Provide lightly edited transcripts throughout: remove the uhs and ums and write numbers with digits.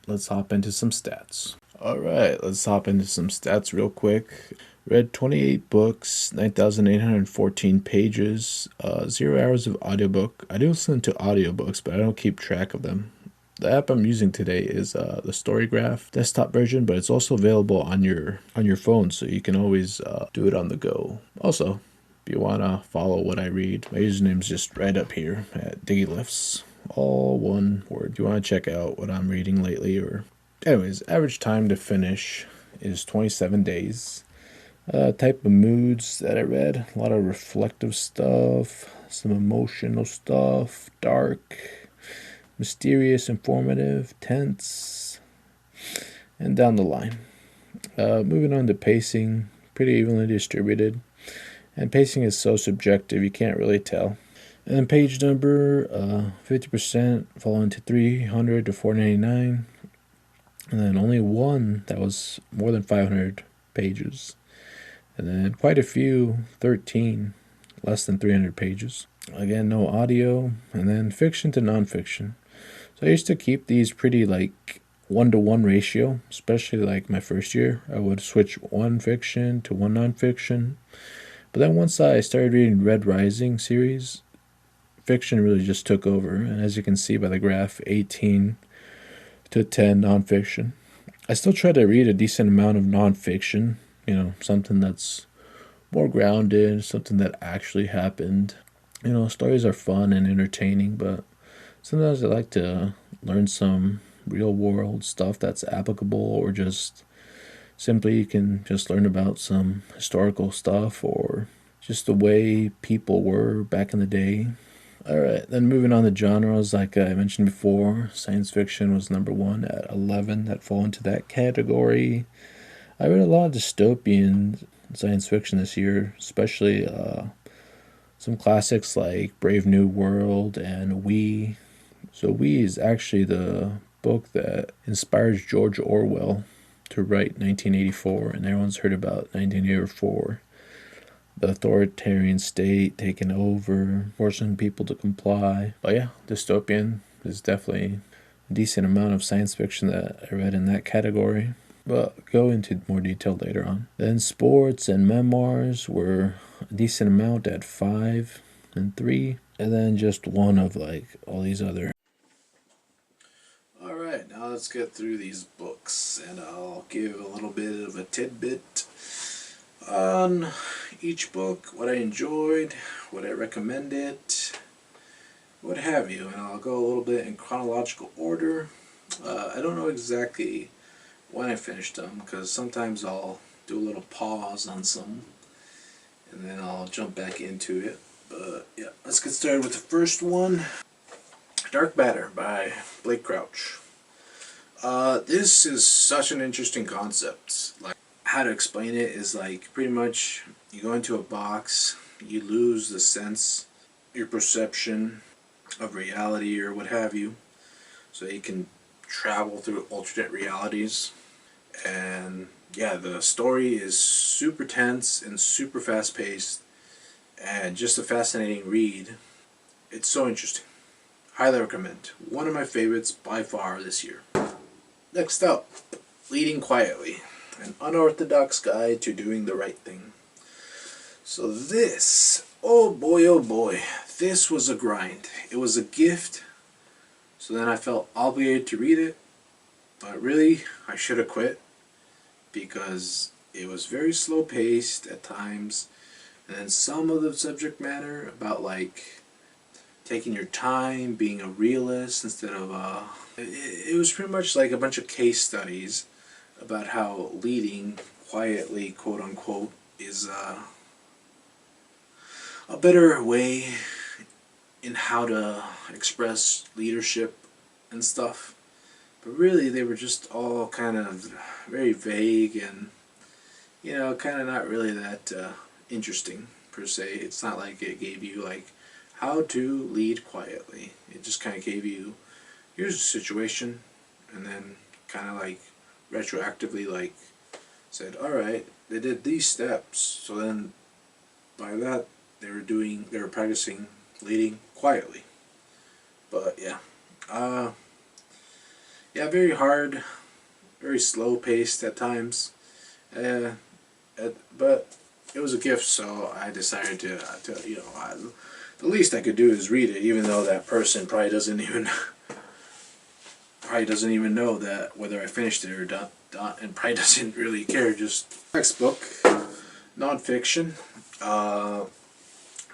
let's hop into some stats. Alright, let's hop into some stats real quick. Read 28 books, 9,814 pages, 0 hours of audiobook. I do listen to audiobooks, but I don't keep track of them. The app I'm using today is the Storygraph desktop version, but it's also available on your phone, so you can always do it on the go. Also, if you want to follow what I read, my username's just right up here at Diggy, all one word. If you want to check out what I'm reading lately, or anyways, average time to finish is 27 days. Type of moods that I read, a lot of reflective stuff, some emotional stuff, dark, mysterious, informative, tense, and down the line. Moving on to pacing, pretty evenly distributed, and pacing is so subjective you can't really tell. And then page number, 50% falling to 300 to 499, and then only one that was more than 500 pages. And then quite a few, 13, less than 300 pages. Again, no audio. And then fiction to nonfiction. So I used to keep these pretty like 1-to-1 ratio, especially like my first year. I would switch one fiction to one nonfiction. But then once I started reading Red Rising series, fiction really just took over. And as you can see by the graph, 18 to 10 nonfiction. I still try to read a decent amount of nonfiction. Something that's more grounded, something that actually happened. Stories are fun and entertaining, but sometimes I like to learn some real world stuff that's applicable, or just simply you can just learn about some historical stuff, or just the way people were back in the day. Alright, then moving on to genres, like I mentioned before, science fiction was number 1 at 11 that fall into that category. I read a lot of dystopian science fiction this year, especially some classics like Brave New World and We. So We is actually the book that inspires George Orwell to write 1984, and everyone's heard about 1984. The authoritarian state taking over, forcing people to comply. But yeah, dystopian is definitely a decent amount of science fiction that I read in that category. But go into more detail later on. Then sports and memoirs were a decent amount at 5 and 3. And then just one of like all these other. Alright, now let's get through these books. And I'll give a little bit of a tidbit on each book, what I enjoyed, what I recommended, what have you. And I'll go a little bit in chronological order. I don't know exactly when I finished them, because sometimes I'll do a little pause on some and then I'll jump back into it. But yeah, let's get started with the first one, Dark Matter by Blake Crouch. This is such an interesting concept. Like, how to explain it is like pretty much you go into a box, you lose the sense, your perception of reality or what have you, so you can travel through alternate realities. And yeah, the story is super tense and super fast paced and just a fascinating read. It's so interesting. Highly recommend. One of my favorites by far this year. Next up, Leading Quietly, an unorthodox guide to doing the right thing. So this, oh boy, this was a grind. It was a gift, so then I felt obligated to read it, but really I should have quit, because it was very slow paced at times, and then some of the subject matter about like taking your time, being a realist instead of it was pretty much like a bunch of case studies about how leading quietly, quote unquote, is a better way in how to express leadership and stuff. But really they were just all kind of very vague and, kind of not really that interesting per se. It's not like it gave you like how to lead quietly. It just kind of gave you, here's a situation, and then kind of like retroactively like said, alright, they did these steps, so then by that they were practicing leading quietly. But yeah, Yeah, very hard, very slow paced at times. Uh, but it was a gift, so I decided to the least I could do is read it, even though that person probably doesn't even know that whether I finished it or not, and probably doesn't really care. Just textbook, nonfiction,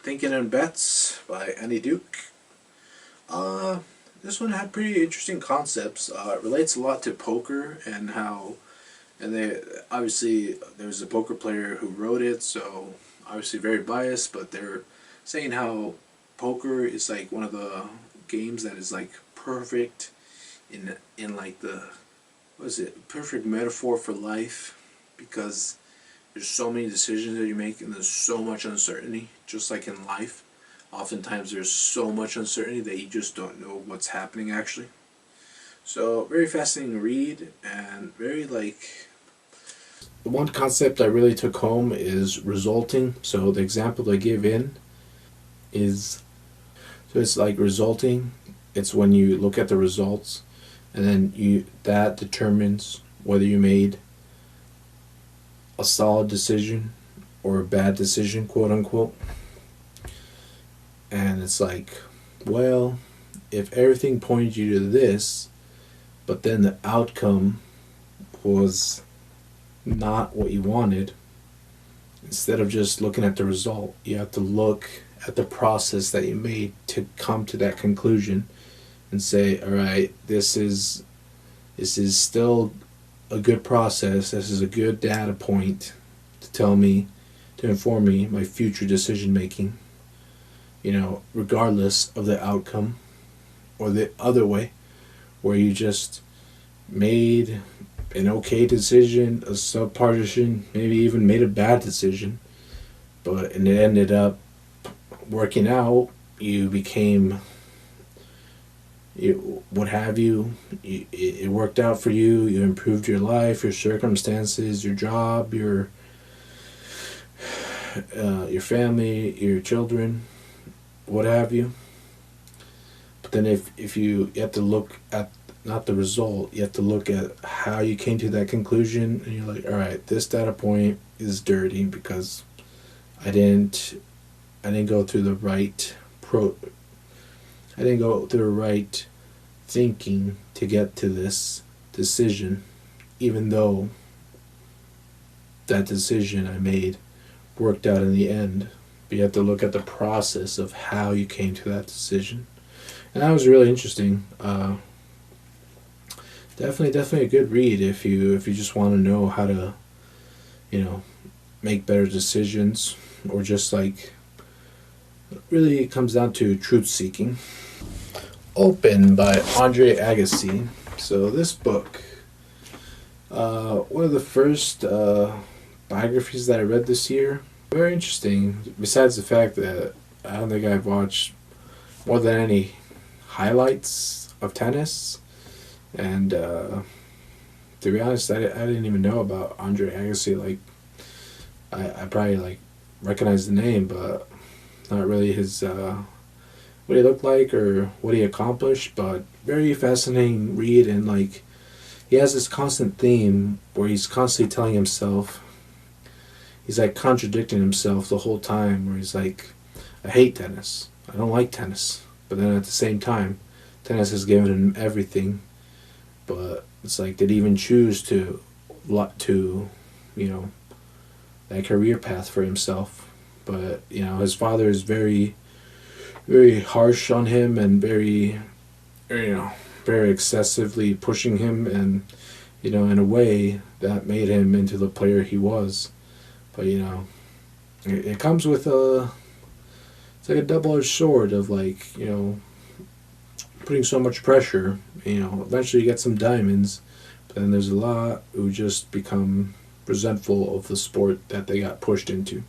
Thinking in Bets by Annie Duke. This one had pretty interesting concepts. It relates a lot to poker and how, and they obviously there was a poker player who wrote it, so obviously very biased. But they're saying how poker is like one of the games that is like perfect in like the what is it, perfect metaphor for life, because there's so many decisions that you make and there's so much uncertainty, just like in life. Oftentimes there's so much uncertainty that you just don't know what's happening actually. So very fascinating read, and very like the one concept I really took home is resulting. So the example they give in is, so it's like resulting, it's when you look at the results and then that determines whether you made a solid decision or a bad decision, quote unquote. And it's like, well, if everything pointed you to this, but then the outcome was not what you wanted, instead of just looking at the result, you have to look at the process that you made to come to that conclusion and say, all right, this is still a good process. This is a good data point to inform me my future decision making. Regardless of the outcome, or the other way, where you just made an okay decision, a subpar decision, maybe even made a bad decision, and it ended up working out. You became, what have you, it worked out for you. You improved your life, your circumstances, your job, your family, your children, what have you. But then if you have to look at not the result, you have to look at how you came to that conclusion, and you're like, all right, this data point is dirty because I didn't go through the right thinking to get to this decision, even though that decision I made worked out in the end. But you have to look at the process of how you came to that decision. And that was really interesting. Definitely a good read if you just want to know how to, make better decisions, or just like, really it comes down to truth seeking. Open by Andre Agassi. So this book, one of the first biographies that I read this year. Very interesting. Besides the fact that I don't think I've watched more than any highlights of tennis, and to be honest, I didn't even know about Andre Agassi. Like, I probably like recognize the name, but not really his what he looked like or what he accomplished. But very fascinating read, and like he has this constant theme where he's constantly telling himself, he's like contradicting himself the whole time, where he's like, I hate tennis, I don't like tennis, but then at the same time tennis has given him everything. But it's like, did he even choose to that career path for himself? But his father is very, very harsh on him, and very, very excessively pushing him, and in a way that made him into the player he was. But it comes with it's like a double-edged sword of like, putting so much pressure. Eventually you get some diamonds, but then there's a lot who just become resentful of the sport that they got pushed into.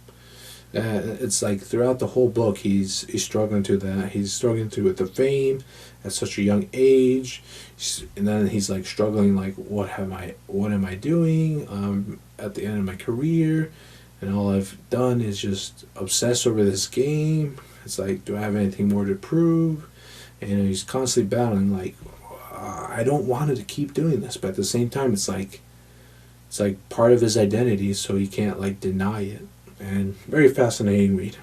It's like throughout the whole book, he's struggling to that. He's struggling to with the fame at such a young age, and then he's like struggling, like, what am I doing at the end of my career, and all I've done is just obsess over this game. It's like, do I have anything more to prove? And he's constantly battling, like, I don't want to keep doing this, but at the same time, it's like part of his identity, so he can't like deny it. And very fascinating read.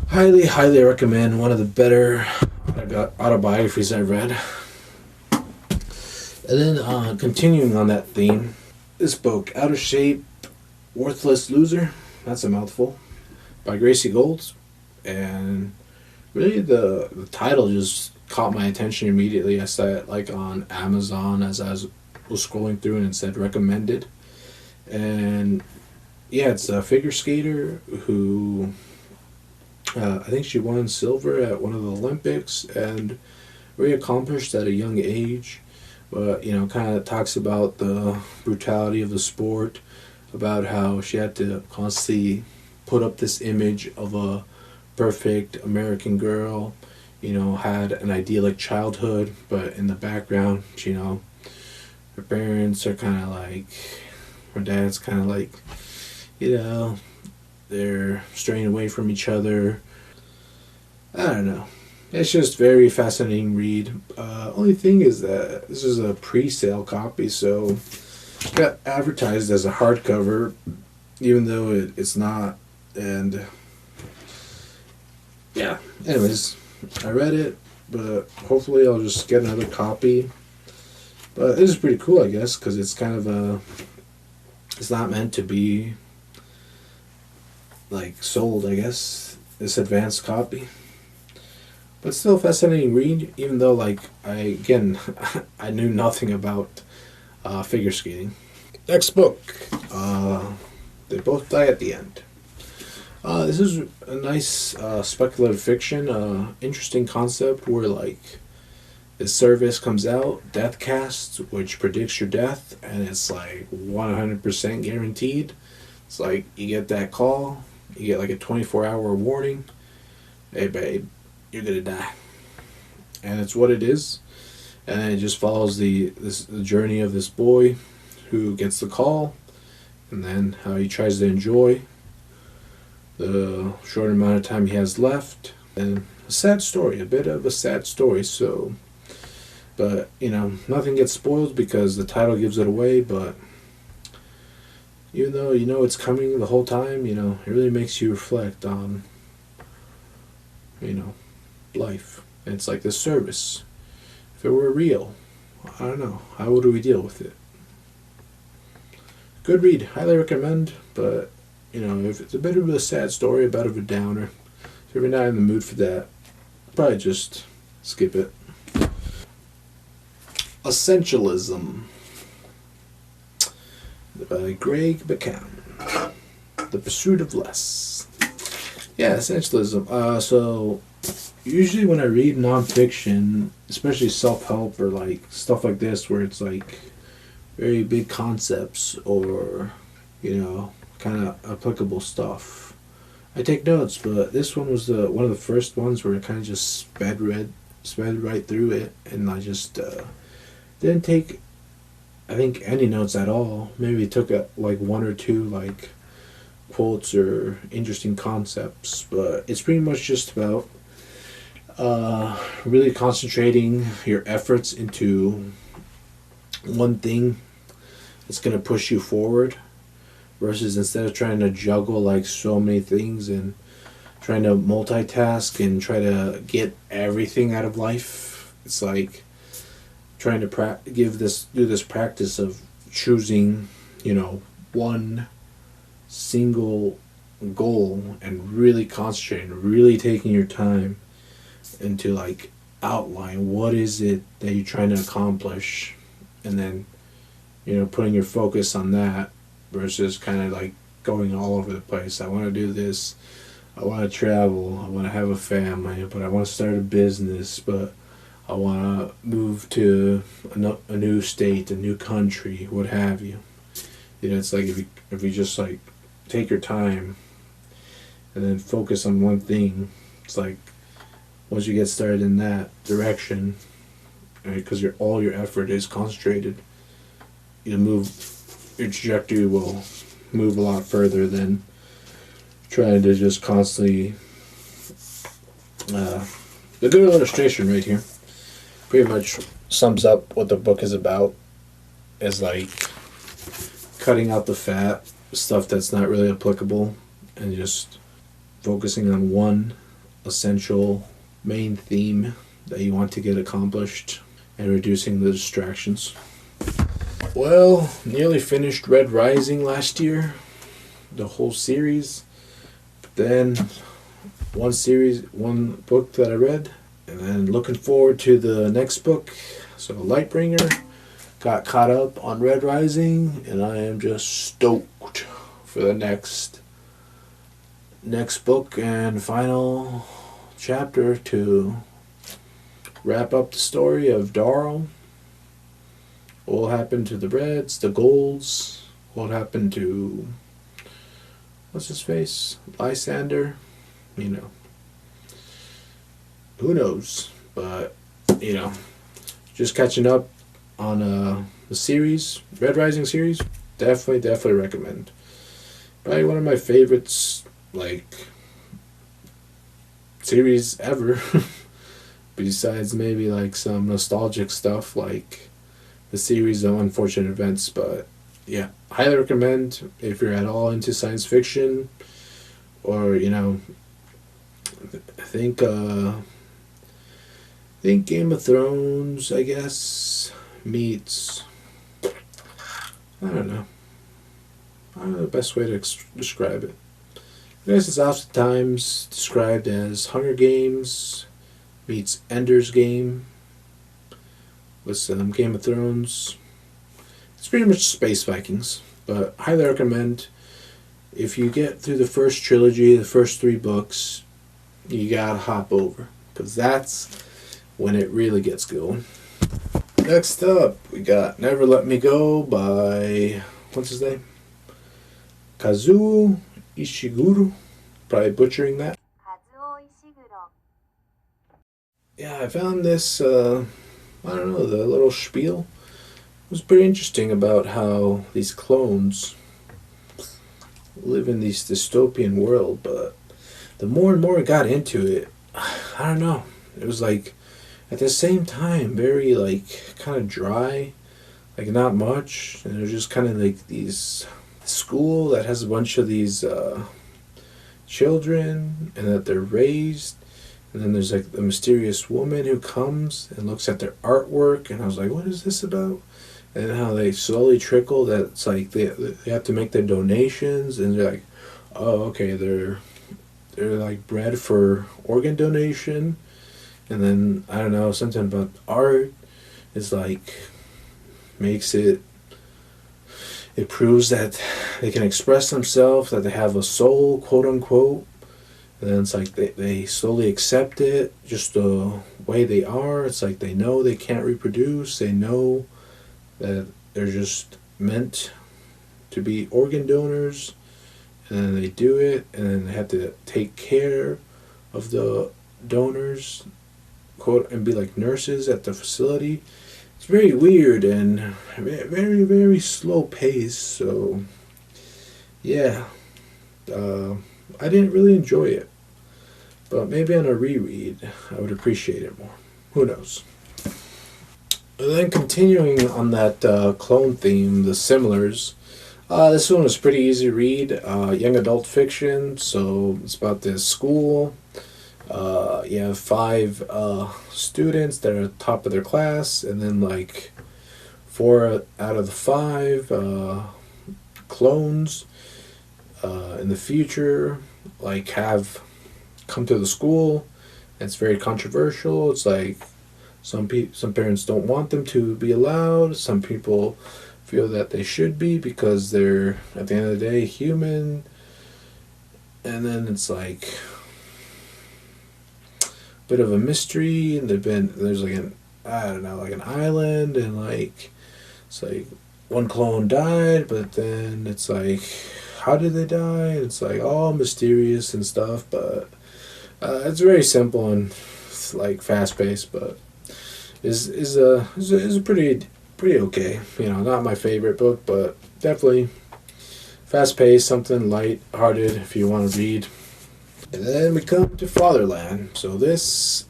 Highly, highly recommend. One of the better autobiographies I've read. And then continuing on that theme, this book, Out of Shape, Worthless Loser, that's a mouthful, by Gracie Gold. And really the title just caught my attention immediately. I saw it like on Amazon as I was scrolling through, and it said recommended. And yeah, it's a figure skater who I think she won silver at one of the Olympics and very accomplished at a young age. But, you know, kind of talks about the brutality of the sport, about how she had to constantly put up this image of a perfect American girl, you know, had an idyllic childhood, but in the background, you know, her parents are kind of like, her dad's kind of like, you know, they're straying away from each other. I don't know. It's just very fascinating read. Only thing is that this is a pre-sale copy, so it got advertised as a hardcover, even though it's not. And yeah, anyways, I read it, but hopefully I'll just get another copy. But this is pretty cool, I guess, because it's kind of it's not meant to be like sold, I guess, this advanced copy. But still a fascinating read, even though like I knew nothing about figure skating. Next book, They Both Die at the End. This is a nice speculative fiction, interesting concept where like this service comes out, Deathcast, which predicts your death, and it's like 100% guaranteed. It's like you get that call, you get like a 24-hour warning. Hey babe, you're gonna die. And it's what it is. And then it just follows the journey of this boy who gets the call, and then how he tries to enjoy the short amount of time he has left. And a sad story, a bit of a sad story. So, but you know, nothing gets spoiled because the title gives it away. But even though you know it's coming the whole time, you know, it really makes you reflect on, you know, life. And it's like this service. If it were real, I don't know, how would we deal with it? Good read, highly recommend. But you know, if it's a bit of a sad story, a bit of a downer, if you're not in the mood for that, probably just skip it. Essentialism by Greg Mckeown. The Pursuit of Less. Yeah, Essentialism. So usually when I read nonfiction, especially self-help or like stuff like this where it's like very big concepts or, you know, kind of applicable stuff, I take notes. But this one was one of the first ones where I kind of just sped right through it, and I just didn't take, I think, any notes at all. Maybe took like one or two like quotes or interesting concepts, but it's pretty much just about really concentrating your efforts into one thing that's going to push you forward, versus instead of trying to juggle like so many things and trying to multitask and try to get everything out of life. It's like trying to do this practice of choosing, you know, one single goal and really concentrating, really taking your time and to like outline what is it that you're trying to accomplish, and then, you know, putting your focus on that versus kind of like going all over the place. I want to do this, I want to travel, I want to have a family, but I want to start a business, but I want to move to a new state, a new country, what have you. You know, it's like if you just like take your time and then focus on one thing, it's like once you get started in that direction, because right, all your effort is concentrated, your trajectory will move a lot further than trying to just constantly. A good illustration right here. pretty much sums up what the book is about. Is like cutting out the fat stuff that's not really applicable and just focusing on one essential main theme that you want to get accomplished and reducing the distractions. Well, nearly finished Red Rising last year, the whole series. Then one book that I read, and then looking forward to the next book. So Lightbringer, got caught up on Red Rising, and I am just stoked for the next book and final chapter to wrap up the story of Darl. What will happen to the Reds, the Golds? What happened to, what's his face? Lysander? You know. Who knows? But, you know, just catching up on the series, Red Rising series. Definitely recommend. Probably one of my favorites, like, series ever. Besides maybe like some nostalgic stuff like the series of Unfortunate Events. But yeah, highly recommend if you're at all into science fiction, or you know, think Game of Thrones, I guess, meets, I don't know the best way to describe it. I guess it's oftentimes described as Hunger Games meets Ender's Game with some Game of Thrones. It's pretty much Space Vikings, but highly recommend. If you get through the first trilogy, the first 3 books, you gotta hop over, because that's when it really gets going. Next up, we got Never Let Me Go by, what's his name? Kazuo Ishiguro. Probably butchering that. Kazuo Ishiguro. Yeah, I found this, I don't know, the little spiel was pretty interesting about how these clones live in this dystopian world, but the more and more I got into it, I don't know, it was like, at the same time, very, like, kind of dry, like, not much, and it was just kind of like these school that has a bunch of these, children, and that they're raised, and then there's like a mysterious woman who comes and looks at their artwork, and I was like, what is this about? And how they slowly trickle that it's like they have to make their donations, and they're like, oh, okay, they're like bred for organ donation. And then I don't know, something about art is like makes it proves that they can express themselves, that they have a soul, quote unquote. And then it's like they slowly accept it, just the way they are. It's like they know they can't reproduce. They know that they're just meant to be organ donors. And then they do it, and then they have to take care of the donors, quote, and be like nurses at the facility. It's very weird and very, very slow pace. So, yeah, I didn't really enjoy it. But maybe on a reread, I would appreciate it more. Who knows? And then continuing on that clone theme, The Similars. This one was pretty easy to read. Young adult fiction, so it's about this school. You have 5 students that are top of their class, and then like 4 out of the 5 clones in the future like have come to the school. It's very controversial. It's like some parents don't want them to be allowed. Some people feel that they should be because they're, at the end of the day, human. And then it's like bit of a mystery, and there's like an island, and like it's like one clone died, but then it's like, how did they die? It's like all mysterious and stuff, but it's very simple and like fast paced, but is a pretty okay. You know, not my favorite book, but definitely fast paced, something light hearted if you want to read. And then we come to Fatherland. So this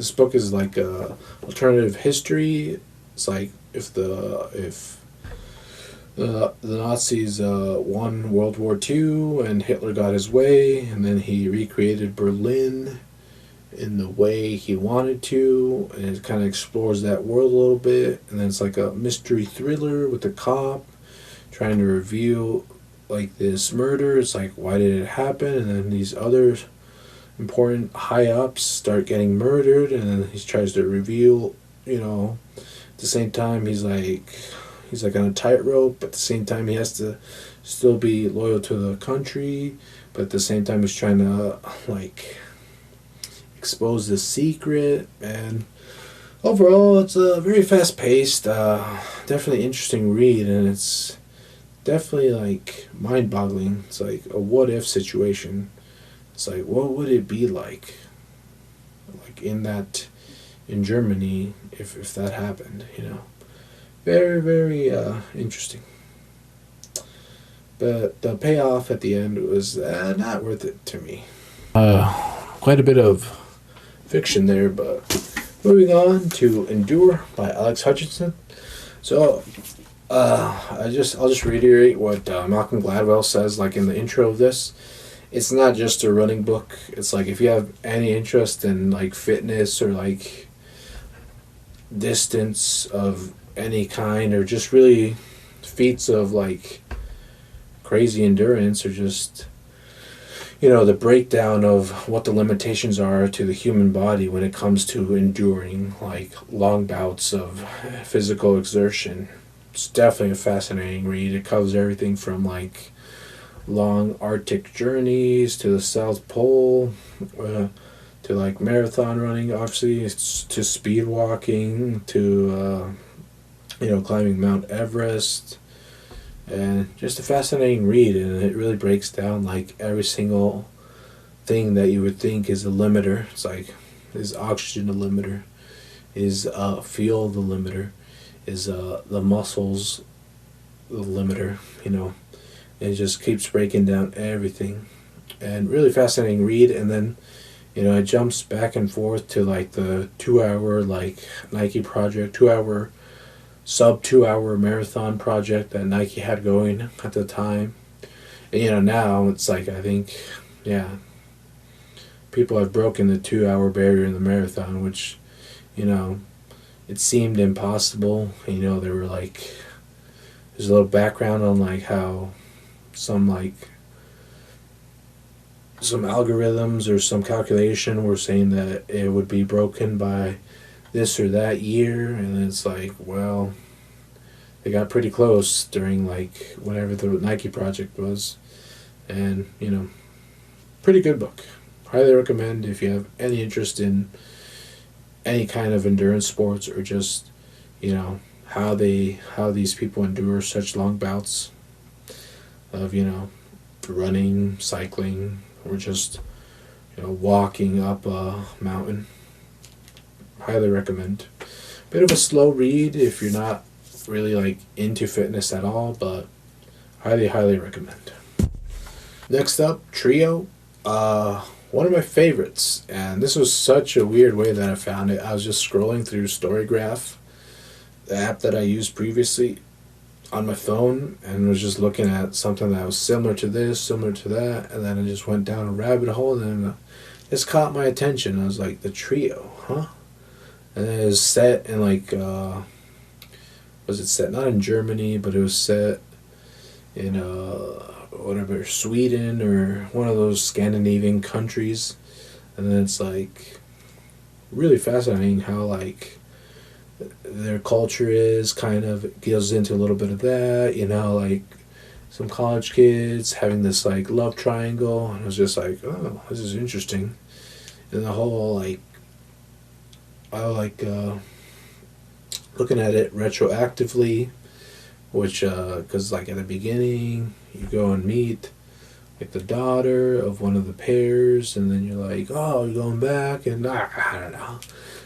this book is like a alternative history. It's like if the Nazis won World War II and Hitler got his way, and then he recreated Berlin in the way he wanted to, and it kind of explores that world a little bit. And then it's like a mystery thriller with a cop trying to reveal like this murder. It's like, why did it happen? And then these other important high ups start getting murdered, and then he tries to reveal, at the same time he's like on a tightrope, but at the same time he has to still be loyal to the country, but at the same time he's trying to like expose the secret. And overall it's a very fast paced, definitely interesting read, and it's definitely like mind boggling. It's like a what if situation. It's like, what would it be like in Germany if that happened, Very, very interesting. But the payoff at the end was not worth it to me. Quite a bit of fiction there, but moving on to Endure by Alex Hutchinson. So, I'll just reiterate what Malcolm Gladwell says, like in the intro of this. It's not just a running book. It's like if you have any interest in like fitness or like distance of any kind, or just really feats of like crazy endurance, or just the breakdown of what the limitations are to the human body when it comes to enduring like long bouts of physical exertion. It's definitely a fascinating read. It covers everything from like long Arctic journeys to the South Pole, to like marathon running, obviously, to speed walking, to climbing Mount Everest, and just a fascinating read. And it really breaks down like every single thing that you would think is a limiter. It's like, is oxygen a limiter? Is fuel the limiter? Is the muscles the limiter? It just keeps breaking down everything, and really fascinating read. And then it jumps back and forth to like the 2-hour like Nike project, 2-hour sub 2-hour marathon project that Nike had going at the time. And now it's like, I think people have broken the 2-hour barrier in the marathon, which it seemed impossible. There were like, there's a little background on like how some algorithms or some calculation were saying that it would be broken by this or that year, and it's like, well, they got pretty close during like whenever the Nike project was. And pretty good book. Highly recommend if you have any interest in any kind of endurance sports, or just how these people endure such long bouts of running, cycling, or just walking up a mountain. Highly recommend. Bit of a slow read if you're not really like into fitness at all, but highly recommend. Next up, Trio. One of my favorites, and this was such a weird way that I found it. I was just scrolling through Storygraph, the app that I used previously, on my phone, and was just looking at something that was similar to this, similar to that, and then I just went down a rabbit hole, and then this caught my attention. I was like, the Trio, huh? And it was set in like, was it set not in Germany, but it was set in whatever, Sweden or one of those Scandinavian countries. And then it's like really fascinating how like their culture is kind of goes into a little bit of that, like some college kids having this like love triangle, and I was just like, oh, this is interesting. And the whole like, I like looking at it retroactively, which because like at the beginning you go and meet like the daughter of one of the pairs, and then you're like, oh, you're going back, and I don't know.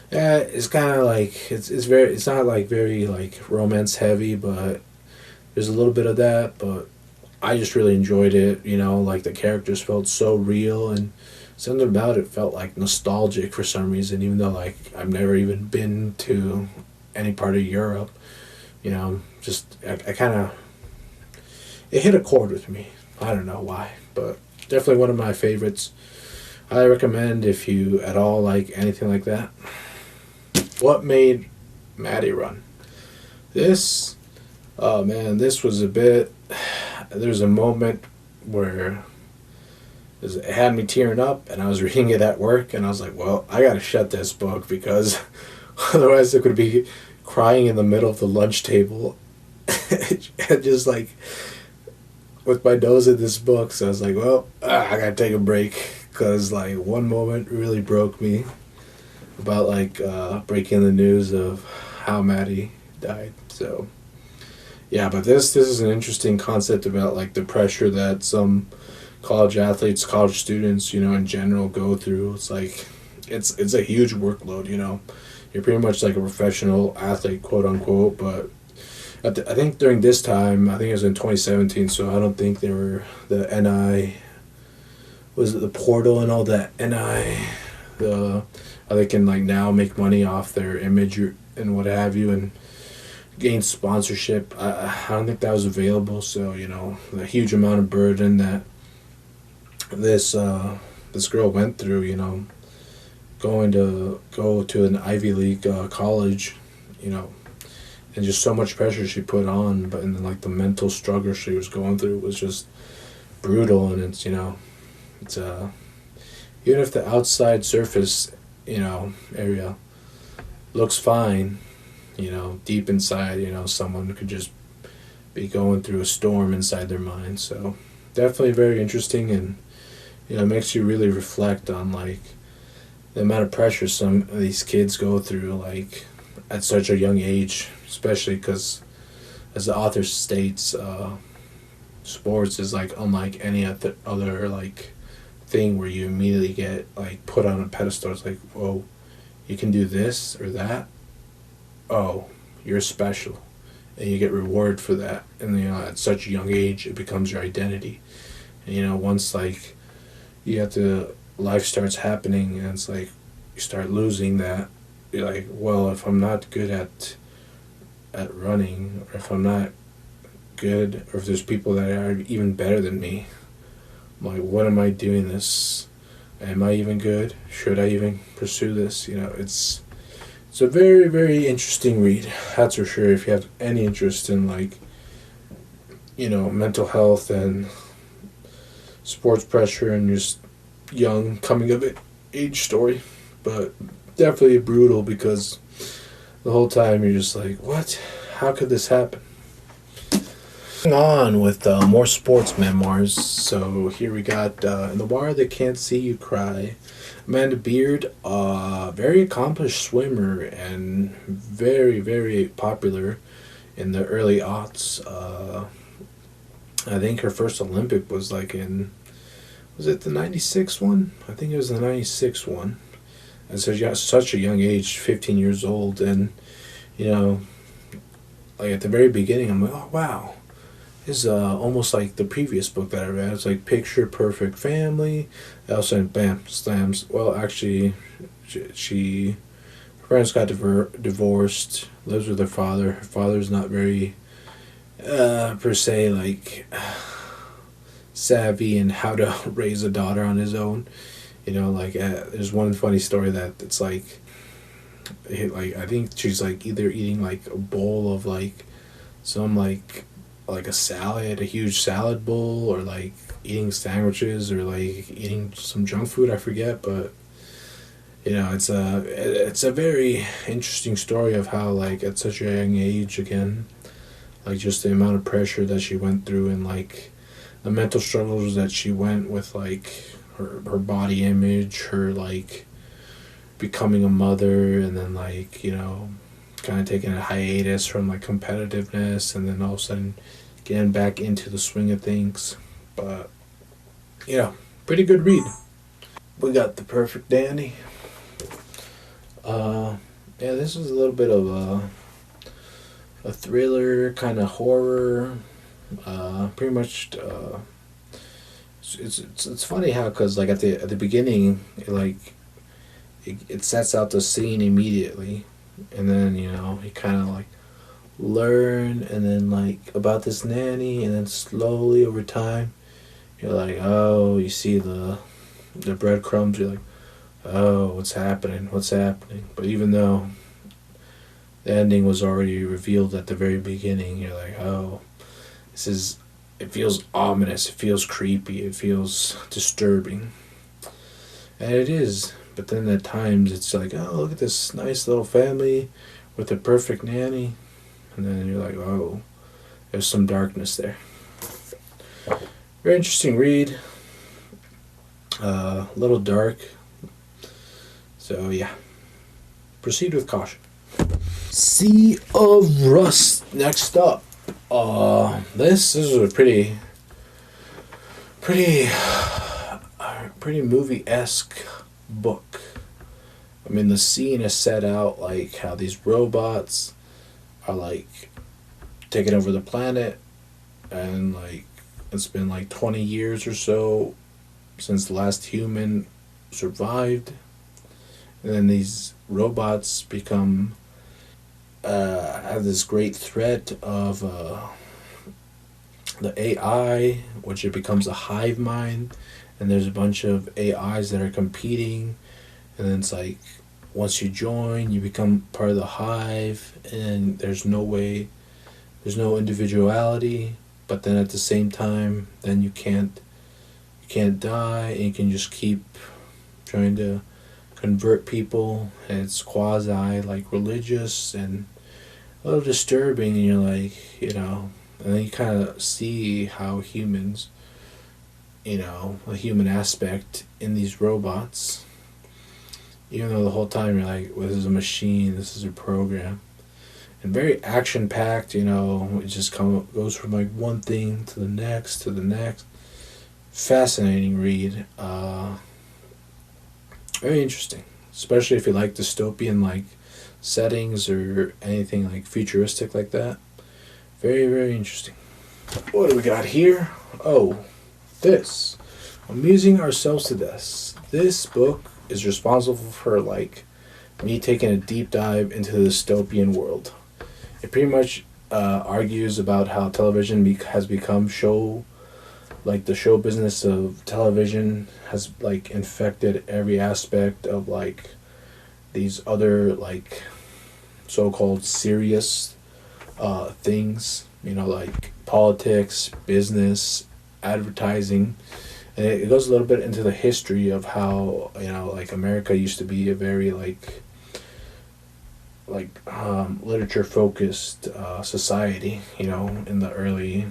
Yeah, it's kind of like it's not like very like romance heavy, but there's a little bit of that. But I just really enjoyed it. Like the characters felt so real and something about it felt like nostalgic for some reason, even though like I've never even been to any part of Europe. You know, just I kind of it hit a chord with me. I don't know why, but definitely one of my favorites. I recommend if you at all like anything like that. What made Maddy run? This, oh man, this was a bit. There's a moment where it had me tearing up, and I was reading it at work, and I was like, well, I gotta shut this book because otherwise it could be crying in the middle of the lunch table. And just like with my nose in this book, so I was like, well, I gotta take a break because like one moment really broke me about like breaking the news of how Maddy died. So yeah, but this is an interesting concept about like the pressure that some college athletes, college students, you know, in general go through. It's like it's a huge workload, you know. You're pretty much like a professional athlete, quote unquote, but I think during this time, I think it was in 2017, so I don't think there were the NI, was it the portal and all that NI, how they can like now make money off their image and what have you and gain sponsorship. I don't think that was available, so you know the huge amount of burden that this girl went through, you know, go to an Ivy League college, you know, and just so much pressure she put on, but and then like the mental struggle she was going through was just brutal. And it's, you know, it's even if the outside surface, you know, area looks fine, you know, deep inside, you know, someone could just be going through a storm inside their mind. So definitely very interesting, and you know, it makes you really reflect on like the amount of pressure some of these kids go through, like at such a young age, especially because, as the author states, sports is like unlike any other like thing where you immediately get like put on a pedestal. It's like, whoa, you can do this or that. Oh, you're special, and you get rewarded for that. And you know, at such a young age, it becomes your identity. And you know, once like you have to, life starts happening, and it's like you start losing that. You're like, well, if I'm not good at running, or if I'm not good, or if there's people that are even better than me, I'm like, what am I doing this? Am I even good? Should I even pursue this? You know, it's a very, very interesting read, that's for sure. If you have any interest in like, you know, mental health and sports pressure and just young coming of age story. But definitely brutal because the whole time you're just like, what? How could this happen? On with more sports memoirs. So here we got In the Wire They Can't See You Cry. Amanda Beard, very accomplished swimmer and very, very popular in the early aughts. I think her first Olympic was like was it the 96 one? I think it was the 96 one. And so she got such a young age, 15 years old, and, you know, like at the very beginning, I'm like, oh, wow. This is almost like the previous book that I read. It's like Picture Perfect Family. All of a sudden, bam, slams. Well, actually, her parents got divorced, lives with her father. Her father's not very, per se, like, savvy in how to raise a daughter on his own. You know, like, there's one funny story that it's like, I think she's like either eating like a bowl of like some like a salad, a huge salad bowl, or like eating sandwiches, or like eating some junk food, I forget. But you know, it's a very interesting story of how like at such a young age, again, like just the amount of pressure that she went through, and like the mental struggles that she went with, like her body image, her like becoming a mother, and then like, you know, kind of taking a hiatus from like competitiveness, and then all of a sudden getting back into the swing of things. But yeah, pretty good read. We got The Perfect Dandy. Yeah, this is a little bit of a thriller, kind of horror. Pretty much It's funny how, because like at the beginning, it sets out the scene immediately, and then you kind of like learn, and then like about this nanny, and then slowly over time you're like, oh, you see the breadcrumbs, you're like, oh, what's happening, but even though the ending was already revealed at the very beginning, you're like, oh, this is it feels ominous, it feels creepy, it feels disturbing, and it is. But then at times it's like, oh, look at this nice little family with a perfect nanny, and then you're like, oh, there's some darkness there. Very interesting read. A little dark. So yeah, proceed with caution. Sea of Rust. Next up. This is a pretty movie-esque book. I mean, the scene is set out like how these robots are like taking over the planet, and like it's been like 20 years or so since the last human survived, and then these robots become have this great threat of the AI, which it becomes a hive mind, and there's a bunch of AIs that are competing, and then it's like once you join, you become part of the hive, and there's no individuality, but then at the same time, then you can't die, and you can just keep trying to convert people, and it's quasi like religious and a little disturbing, and you're like, and then you kind of see how humans, a human aspect in these robots, even though the whole time you're like, well, this is a machine, this is a program, and very action packed, it just goes from like one thing to the next to the next. Fascinating read. Very interesting, especially if you like dystopian like settings or anything like futuristic like that. Very, very interesting. What do we got here? Oh, this. Amusing Ourselves to Death. This book is responsible for like me taking a deep dive into the dystopian world. It pretty much argues about how television has become the show business of television has like infected every aspect of like these other like so-called serious things, like politics, business, advertising. And it goes a little bit into the history of how like America used to be a very like literature focused society, in the early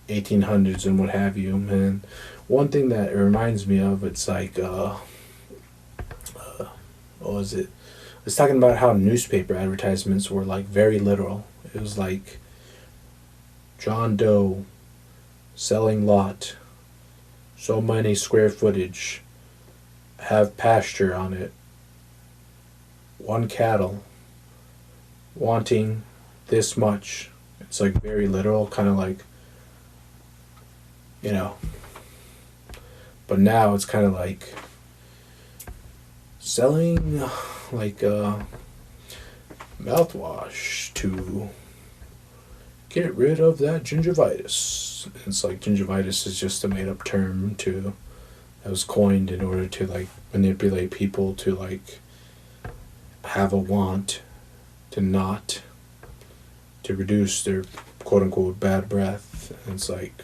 1800s and what have you. And one thing that it reminds me of, it's like what was it? It's talking about how newspaper advertisements were like very literal. It was like John Doe selling lot, so many square footage, have pasture on it, one cattle, wanting this much. It's like very literal, kind of like, but now it's kind of like selling like mouthwash to get rid of that gingivitis. It's like gingivitis is just a made up term that was coined in order to like manipulate people to like have a want to reduce their quote unquote bad breath. And it's like,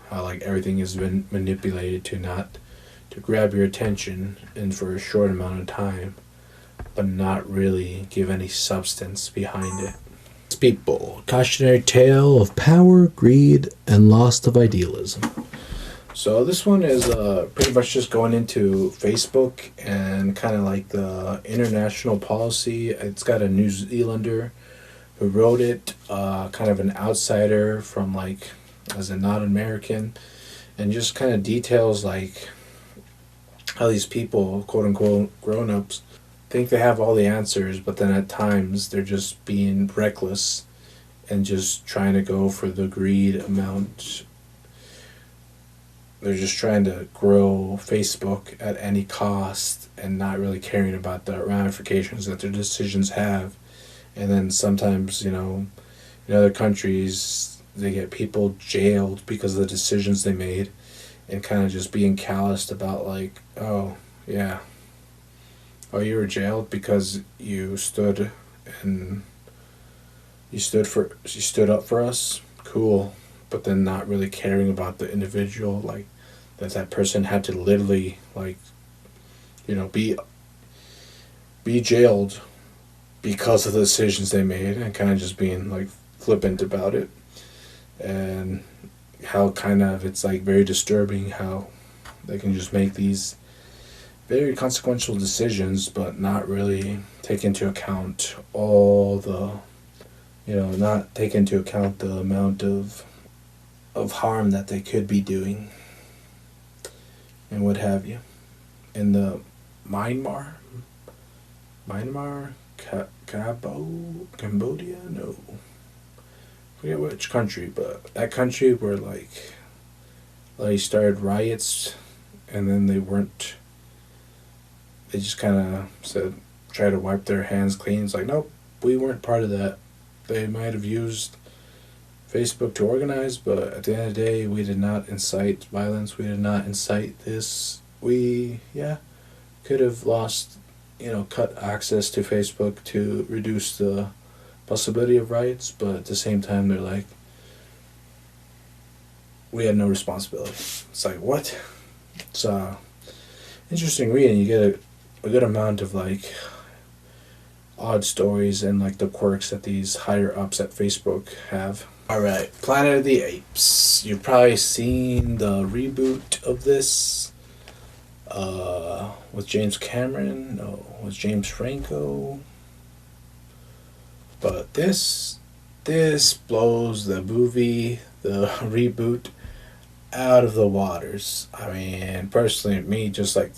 how like everything has been manipulated to grab your attention and for a short amount of time, but not really give any substance behind it. People, cautionary tale of power, greed, and loss of idealism. So this one is pretty much just going into Facebook and kind of like the international policy. It's got a New Zealander who wrote it, kind of an outsider from like as a non-American, and just kind of details like how these people, quote unquote grown-ups, think they have all the answers, but then at times they're just being reckless and just trying to go for the greed amount they're just trying to grow Facebook at any cost and not really caring about the ramifications that their decisions have. And then sometimes, in other countries, they get people jailed because of the decisions they made, and kind of just being calloused about, like, oh, yeah, oh, you were jailed because and you stood up for us, cool, but then not really caring about the individual, like that person had to literally, like, be jailed because of the decisions they made, and kind of just being like flippant about it. And how kind of it's like very disturbing how they can just make these very consequential decisions but not really take into account all the, not take into account the amount of harm that they could be doing and what have you. In the Myanmar, Cambodia, no, I forget which country, but that country where like started riots, and then they just kind of said, try to wipe their hands clean. It's like, nope, we weren't part of that. They might have used Facebook to organize, but at the end of the day, we did not incite violence. We did not incite this. We, could have lost, cut access to Facebook to reduce the possibility of riots, but at the same time, they're like, we had no responsibility. It's like, what? It's interesting reading. You get a good amount of like odd stories and like the quirks that these higher ups at Facebook have. Alright, Planet of the Apes. You've probably seen the reboot of this with James Cameron. No, with James Franco. But this blows the movie, the reboot, out of the waters. I mean, personally, me, just like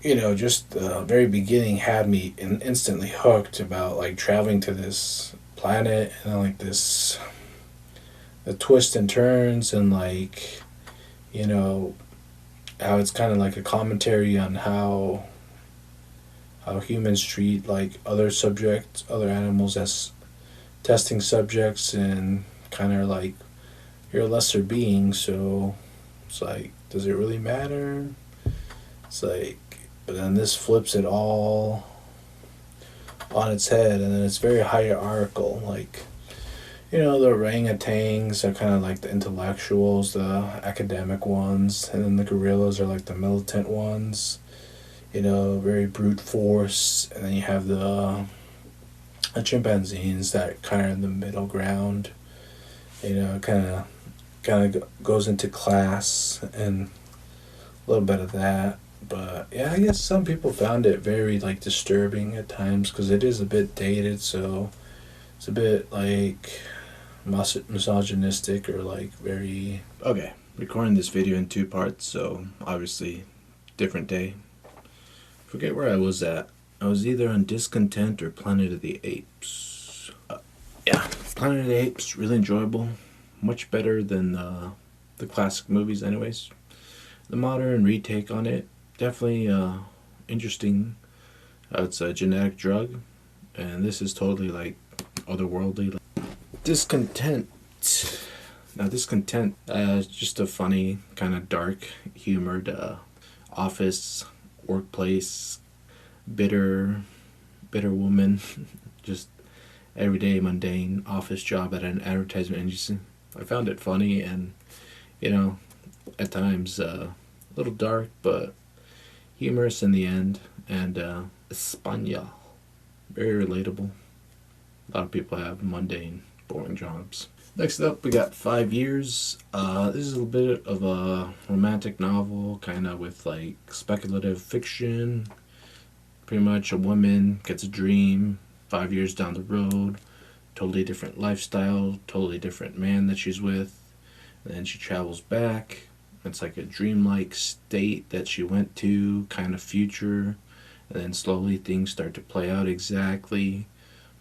just the very beginning had me instantly hooked about like traveling to this planet, and like the twists and turns, and like, how it's kind of like a commentary on how humans treat like other animals as testing subjects, and kind of like, you're a lesser being, so it's like, does it really matter? It's like, but then this flips it all on its head, and then it's very hierarchical. Like, the orangutans are kind of like the intellectuals, the academic ones, and then the gorillas are like the militant ones. Very brute force, and then you have the chimpanzees that kind of in the middle ground. Kind of goes into class and a little bit of that. But yeah, I guess some people found it very like disturbing at times because it is a bit dated, so it's a bit like misogynistic, or like very... Okay, recording this video in 2 parts, so obviously different day. Forget where I was at. I was either on Discontent or Planet of the Apes. Yeah, Planet of the Apes, really enjoyable. Much better than the classic movies anyways. The modern retake on it, definitely interesting. It's a genetic drug, and this is totally like otherworldly. Discontent. Now Discontent, is just a funny, kind of dark humored office, workplace, bitter woman, just everyday mundane office job at an advertisement agency. I found it funny and, at times a little dark, but humorous in the end, and Espanol, very relatable. A lot of people have mundane, boring jobs. Next up, we got 5 Years. This is a bit of a romantic novel, kind of with like speculative fiction. Pretty much a woman gets a dream 5 years down the road, totally different lifestyle, totally different man that she's with. And then she travels back. It's like a dreamlike state that she went to, kind of future. And then slowly things start to play out exactly,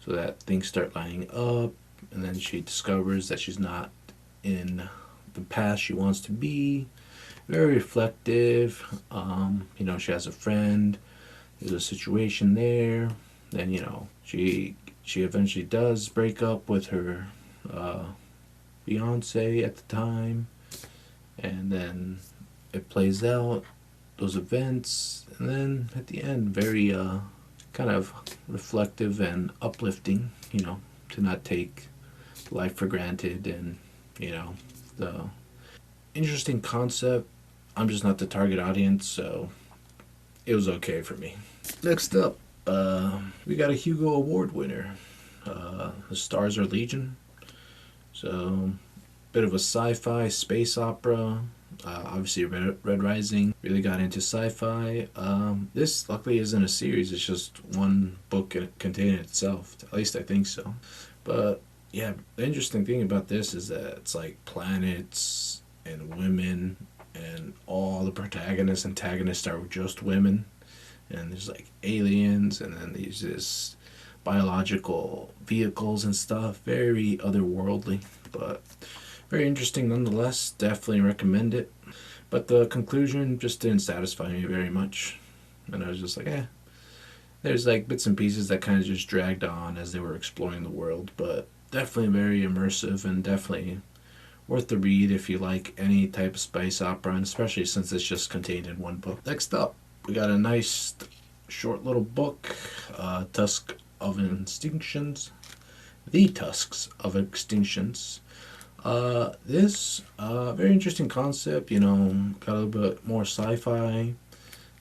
so that things start lining up. And then she discovers that she's not in the past she wants to be. Very reflective. She has a friend. There's a situation there. Then she eventually does break up with her fiance at the time, and then it plays out those events, and then at the end, very kind of reflective and uplifting. To not take life for granted, and the interesting concept. I'm just not the target audience, so it was okay for me. Next up, we got a Hugo Award winner. The Stars Are Legion. So, bit of a sci-fi space opera. Obviously, Red Rising really got into sci-fi. This luckily isn't a series; it's just one book contained in itself. At least I think so. But yeah, the interesting thing about this is that it's like planets and women, and all the protagonists and antagonists are just women, and there's like aliens, and then these this biological vehicles and stuff. Very otherworldly, but very interesting nonetheless. Definitely recommend it. But the conclusion just didn't satisfy me very much, and I was just like, eh. There's like bits and pieces that kind of just dragged on as they were exploring the world, but definitely very immersive and definitely worth the read if you like any type of space opera, and especially since it's just contained in one book. Next up, we got a nice short little book, Tusk of Extinctions. The Tusks of Extinctions. This very interesting concept, got a little bit more sci-fi.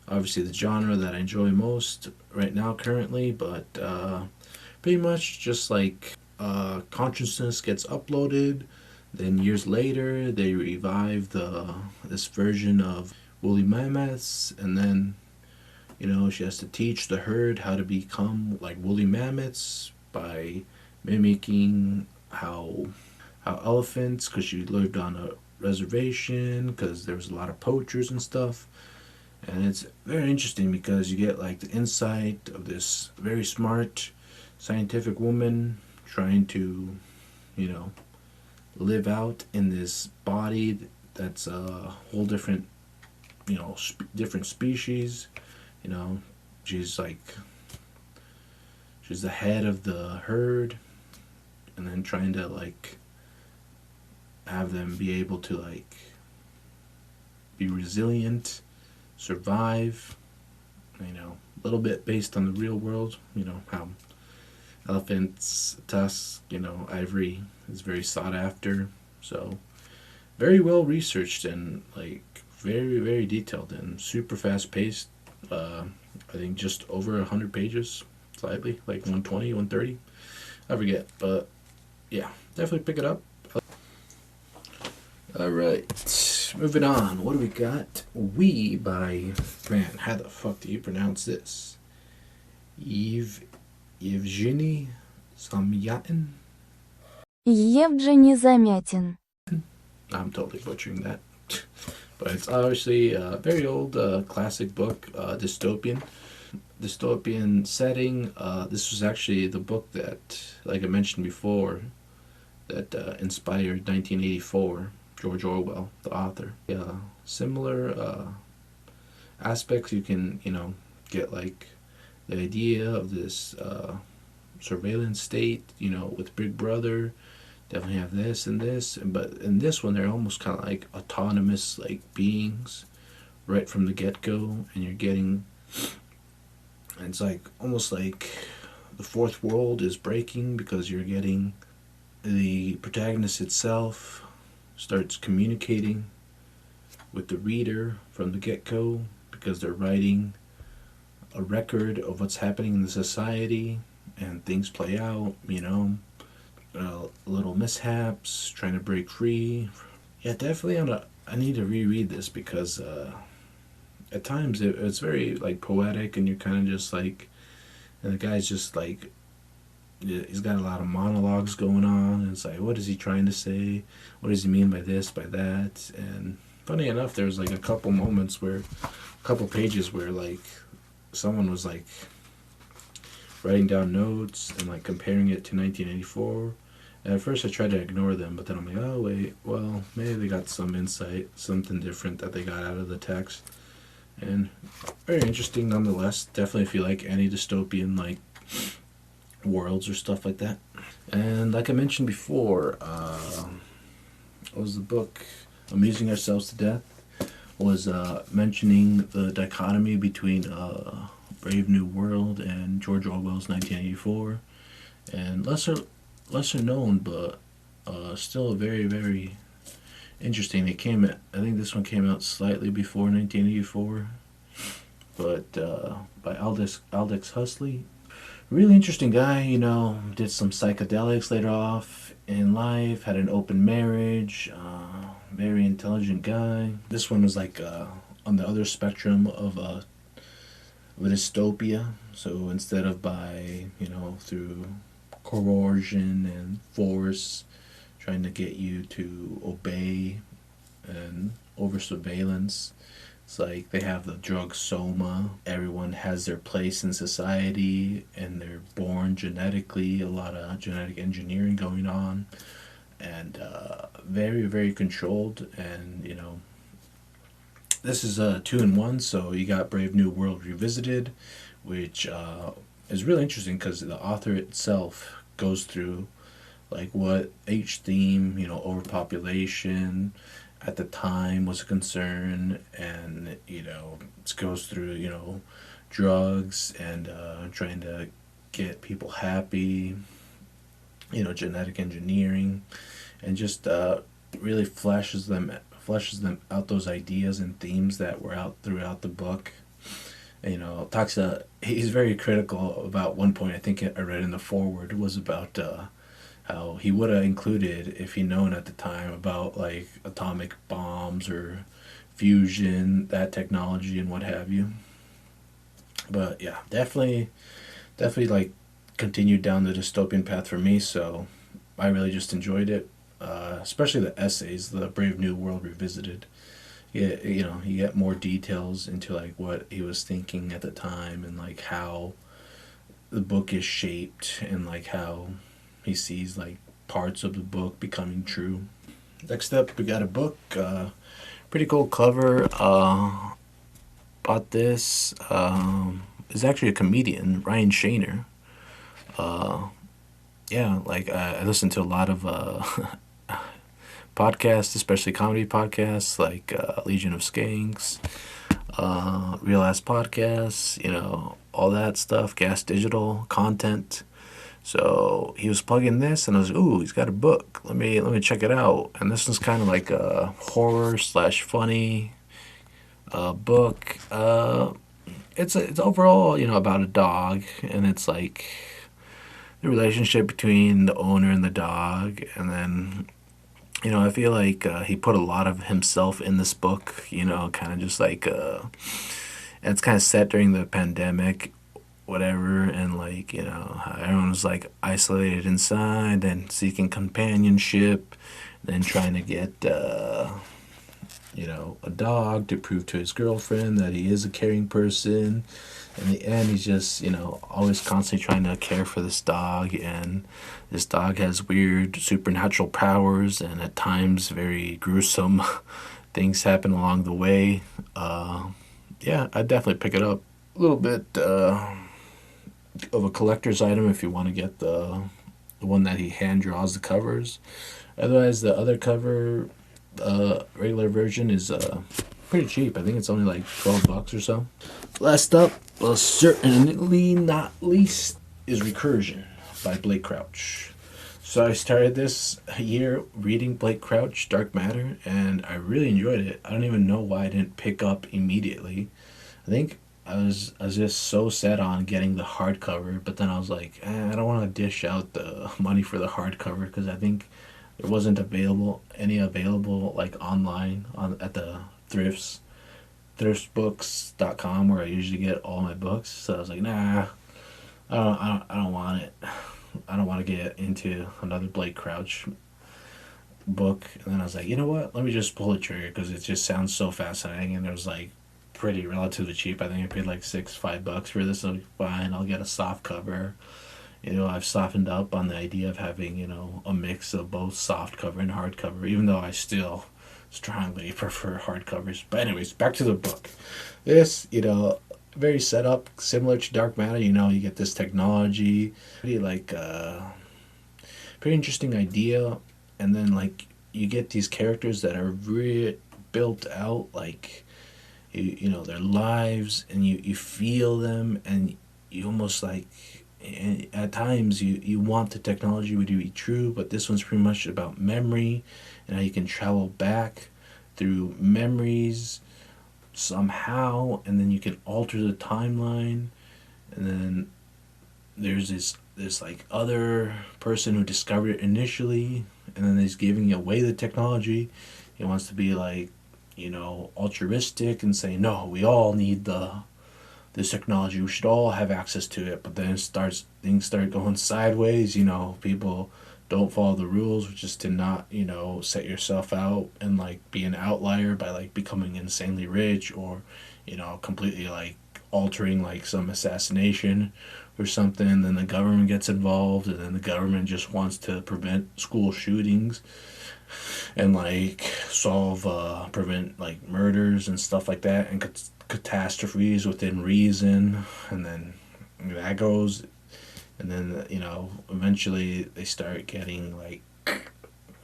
Obviously the genre that I enjoy most right now currently, but pretty much just like consciousness gets uploaded, then years later they revive this version of woolly mammoths, and then she has to teach the herd how to become like woolly mammoths by mimicking how elephants, because she lived on a reservation, because there was a lot of poachers and stuff. And it's very interesting because you get like the insight of this very smart scientific woman trying to live out in this body that's a whole different different species. She's the head of the herd, and then trying to like have them be able to like be resilient, survive, a little bit based on the real world, how elephants, tusks, ivory is very sought after. So very well researched and like very, very detailed and super fast paced. I think just over 100 pages, slightly, like 120, 130. I forget, but yeah, definitely pick it up. Alright, moving on. What do we got? We by, man, how the fuck do you pronounce this? Evgeny Zamyatin? Evgeny Zamyatin. I'm totally butchering that. But it's obviously a very old classic book, dystopian setting. This was actually the book that, like I mentioned before, that inspired 1984. George Orwell, the author. Similar aspects. You can, get like the idea of this surveillance state, with Big Brother. Definitely have this and this, but in this one they're almost kind of like autonomous like beings right from the get-go, and you're getting, and it's like almost like the fourth world is breaking because you're getting the protagonist itself starts communicating with the reader from the get-go, because they're writing a record of what's happening in the society, and things play out, little mishaps, trying to break free. Yeah, definitely I need to reread this because at times it's very like poetic, and you're kind of just like, and the guy's just like, he's got a lot of monologues going on, and it's like, what is he trying to say? What does he mean by this, by that? And funny enough, there's like a couple pages where like someone was like writing down notes and like comparing it to 1984, And at first I tried to ignore them, but then I'm like, oh wait, well maybe they got some insight, something different that they got out of the text, and very interesting nonetheless. Definitely if you like any dystopian like worlds or stuff like that. And like I mentioned before, what was the book? Amusing Ourselves to Death was mentioning the dichotomy between Brave New World and George Orwell's 1984, and lesser known, but still very very interesting. It came out, I think this one came out slightly before 1984, but by Aldous Huxley. Really interesting guy, you know, did some psychedelics later off in life, had an open marriage, very intelligent guy. This one was like on the other spectrum of a dystopia. So instead of by, you know, through coercion and force, trying to get you to obey and over surveillance, it's like they have the drug soma. Everyone has their place in society and they're born genetically, a lot of genetic engineering going on, and very, very controlled. And, you know, this is a 2-in-1, so you got Brave New World Revisited, which is really interesting because the author itself goes through like what each theme, you know, overpopulation at the time was a concern, and you know it goes through, you know, drugs and trying to get people happy, you know, genetic engineering, and just really fleshes them out, those ideas and themes that were out throughout the book. And, you know, he's very critical about one point I think I read in the foreword was about how he would have included if he known at the time about like atomic bombs or fusion, that technology and what have you. But yeah, definitely like continued down the dystopian path for me. So I really just enjoyed it, especially the essays, the Brave New World Revisited. Yeah, you know, you get more details into like what he was thinking at the time and like how the book is shaped and like how he sees like parts of the book becoming true. Next up, we got a book. Pretty cool cover. Bought this. Is actually a comedian, Ryan Shaner. Yeah, like I listen to a lot of podcasts, especially comedy podcasts like Legion of Skanks, Real Ass Podcasts, you know, all that stuff, Gas Digital content. So he was plugging this, and I was like, "Ooh, he's got a book. Let me check it out." And this is kind of like a horror slash funny book. It's overall, you know, about a dog, and it's like the relationship between the owner and the dog, and then, you know, I feel like he put a lot of himself in this book. You know, kind of just like and it's kind of set during the pandemic, whatever, and like, you know, everyone was like isolated inside and seeking companionship, then trying to get you know, a dog to prove to his girlfriend that he is a caring person. In the end, he's just, you know, always constantly trying to care for this dog, and this dog has weird supernatural powers, and at times very gruesome things happen along the way. Yeah, I'd definitely pick it up. A little bit of a collector's item if you want to get the one that he hand draws the covers. Otherwise, the other cover, regular version, is pretty cheap. I think it's only like $12 or so. Last up, well, certainly not least, is Recursion by Blake Crouch. So I started this year reading Blake Crouch, Dark Matter, and I really enjoyed it. I don't even know why I didn't pick up immediately. I think I was just so set on getting the hardcover, but then I was like, I don't want to dish out the money for the hardcover because I think there wasn't available like online at the thriftbooks.com where I usually get all my books. So I was like, nah, I don't want it. I don't want to get into another Blake Crouch book. And then I was like, you know what? Let me just pull the trigger because it just sounds so fascinating, and it was like pretty relatively cheap. I think I paid like $5 for this. So fine, I'll get a soft cover, I've softened up on the idea of having, a mix of both soft cover and hardcover, even though I still strongly prefer hardcovers. But anyways, back to the book. This, very set up, similar to Dark Matter. You get this technology, pretty like pretty interesting idea, and then like you get these characters that are really built out, like their lives, and you feel them, and you almost like, and at times you want the technology to be true, but this one's pretty much about memory and how you can travel back through memories somehow, and then you can alter the timeline, and then there's this like other person who discovered it initially, and then he's giving away the technology. He wants to be like, altruistic and say, no, we all need this technology, we should all have access to it. But then things start going sideways. People don't follow the rules, which is to not, set yourself out and like be an outlier by like becoming insanely rich, or completely like altering like some assassination or something. Then the government gets involved, and then the government just wants to prevent school shootings and like prevent like murders and stuff like that, and catastrophes within reason. And then that goes, and then eventually they start getting like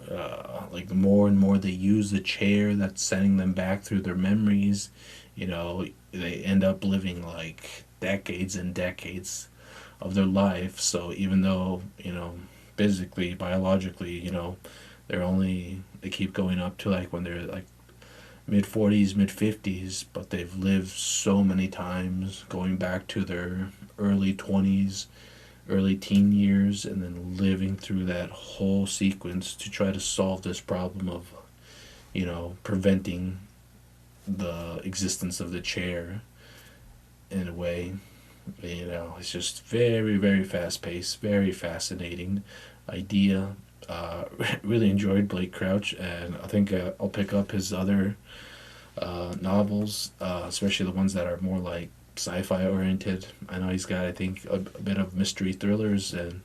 the more and more they use the chair that's sending them back through their memories, they end up living like decades and decades of their life. So even though, physically, biologically, they keep going up to like when they're like mid 40s, mid 50s, but they've lived so many times, going back to their early 20s, early teen years, and then living through that whole sequence to try to solve this problem of, preventing the existence of the chair in a way. It's just very, very fast paced, very fascinating idea. Really enjoyed Blake Crouch, and I think I'll pick up his other novels, especially the ones that are more like sci-fi oriented. I know he's got, I think, a bit of mystery thrillers, and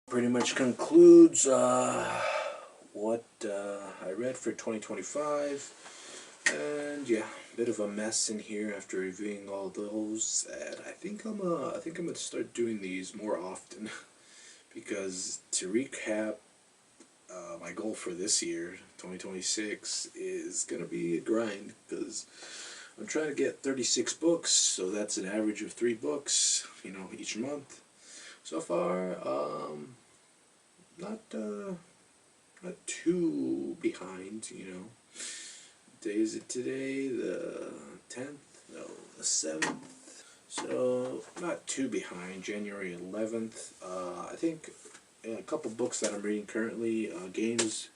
pretty much concludes what I read for 2025. And yeah, bit of a mess in here after reviewing all those. And I think I'm gonna start doing these more often because to recap, my goal for this year, 2026, is gonna be a grind because I'm trying to get 36 books, so that's an average of 3 books, each month. So far, not not too behind. Day is it today? The 10th? No, the 7th. So not too behind. January 11th. I think a couple books that I'm reading currently. Games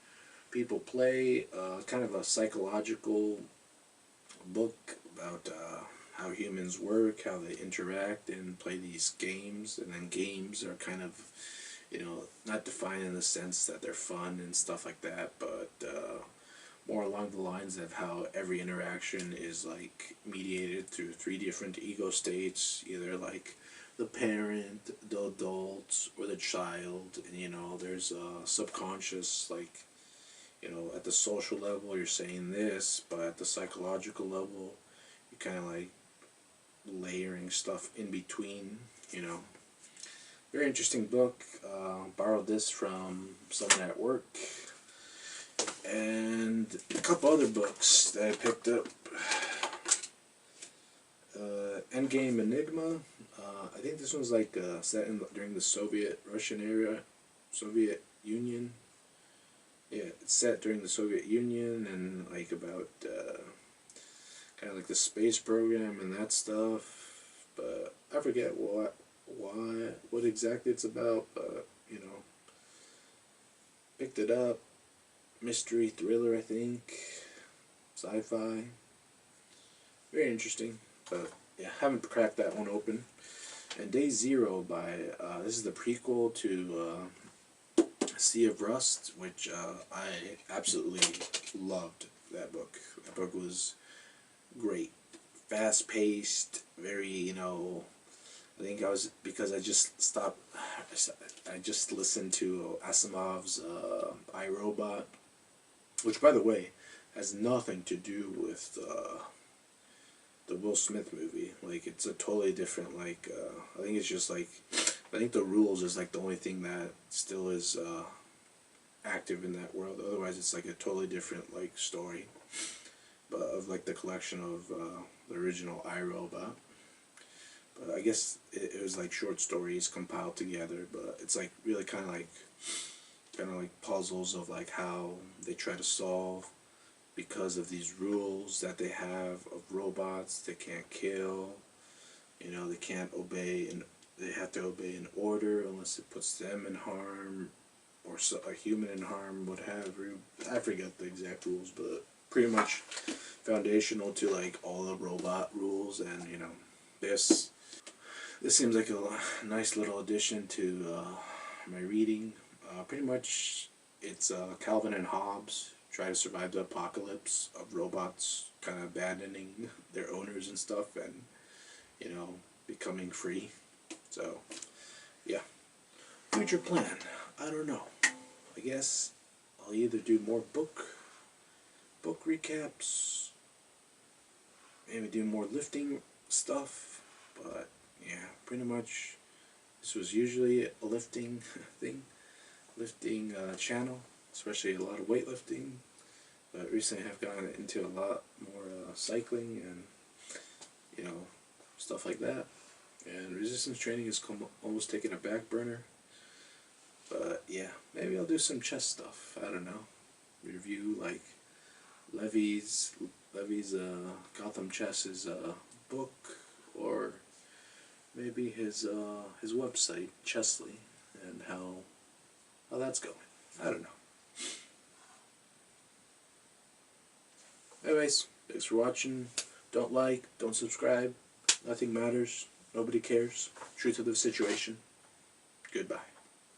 People Play. Kind of a psychological book about how humans work, how they interact and play these games. And then games are kind of, not defined in the sense that they're fun and stuff like that, but more along the lines of how every interaction is like mediated through 3 different ego states, either like the parent, the adult, or the child. And there's a subconscious, like, at the social level you're saying this, but at the psychological level you're kind of like layering stuff in between. Very interesting book. Borrowed this from someone at work. And a couple other books that I picked up. Endgame Enigma. I think this one's like set during the Soviet-Russian era. Soviet Union. Yeah, it's set during the Soviet Union, and like about kind of like the space program and that stuff. But I forget what exactly it's about, but picked it up. Mystery thriller, I think. Sci-fi. Very interesting, but yeah, haven't cracked that one open. And Day Zero by this is the prequel to Sea of Rust, which I absolutely loved. That book was great, fast paced, very I think I was because I just stopped. I just listened to Asimov's iRobot, which, by the way, has nothing to do with the Will Smith movie. Like, it's a totally different. Like, I think it's just like, I think the rules is like the only thing that still is active in that world. Otherwise, it's like a totally different like story, but of like the collection of the original iRobot. But I guess it was like short stories compiled together. But it's like really kind of like puzzles of like how they try to solve because of these rules that they have of robots. They can't kill. You know, they can't obey, and they have to obey an order unless it puts them in harm or a human in harm, whatever. I forget the exact rules, but pretty much foundational to like all the robot rules. And you know, this this seems like a nice little addition to my reading. Pretty much, it's Calvin and Hobbes try to survive the apocalypse of robots kind of abandoning their owners and stuff, and you know, becoming free. So, yeah. Future plan. I don't know. I guess I'll either do more book recaps, maybe do more lifting stuff, but yeah, pretty much this was usually a lifting thing, lifting channel, especially a lot of weightlifting. But recently I've gotten into a lot more cycling and you know, stuff like that. And resistance training is almost taking a back burner. But yeah, maybe I'll do some chess stuff. I don't know. Review like Levy's Gotham Chess's book, or maybe his website Chessly, and how that's going. I don't know. Anyways, thanks for watching. Don't like, don't subscribe. Nothing matters. Nobody cares. Truth of the situation. Goodbye.